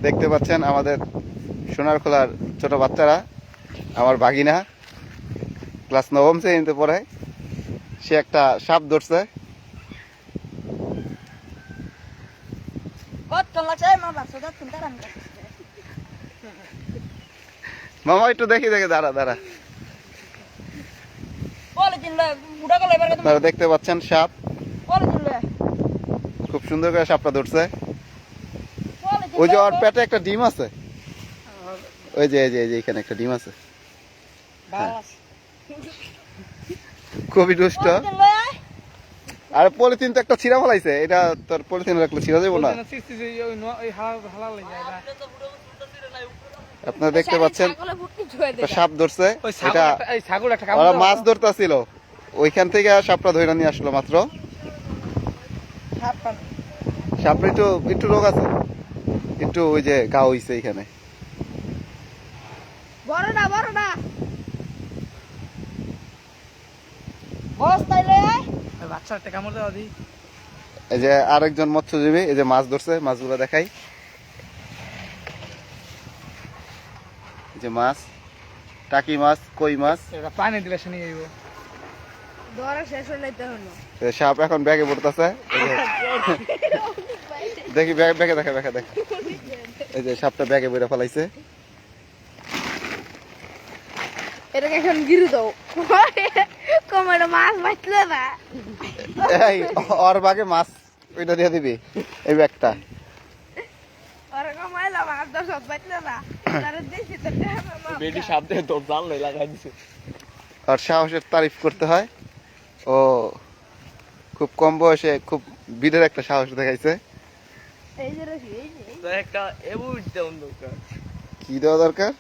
দেখতে পাচ্ছেন আমাদের সোনারখোলার ছোট বাচ্চারা, আমার বাগিনা ক্লাস 9ম শ্রেণীতে পড়ে, সে একটা সাপ ধরছে। মামা একটু দেখি দাঁড়া দাঁড়া। আপনারা দেখতে পাচ্ছেন সাপ, খুব সুন্দর করে সাপটা ধরছে। ওই যে ওর পেটে একটা ডিম আছে, ওই যে এখানে একটা ডিম আছে। খুবই দুষ্ট। আর পলিথিন তো একটা ছিঁড়া ফেলাইছে, এটা তোর পলিথিন রাখলে ছিঁড়া যাবো না। আপনারা দেখতে পাচ্ছেন সাপ ধরছে, এটা ওরা মাছ ধরতেছিল, ওইখান থেকে সাপটা ধরে নিয়ে আসলো মাত্র। সাপটা একটু রোগ আছে, একটু ওই যে গা হইছে এখানে। এই যে আরেকজন মৎস্যজীবী, এই যে মাছ ধরছে, মাছগুলো দেখাই। যে মাছ, টাকি মাছ, কই মাছ, পানি দিলে সাপ এখন ব্যাগে পড়তেছে। দেখি ব্যাগে দেখা দেখ, এই যে সাপটা ব্যাগে বইরা ফেলাইছে। এটাকে এখন গিরু দাও, কমের মাছ বাঁচলে না। এই ওর বাগে মাছ ওইটা দিয়ে দিবি, এই ব্যাগটা। আর সাহসের তারিফ করতে হয়, ও খুব কম বয়সে খুব বীরের একটা সাহস দেখাইছে। কি দেওয়া দরকার?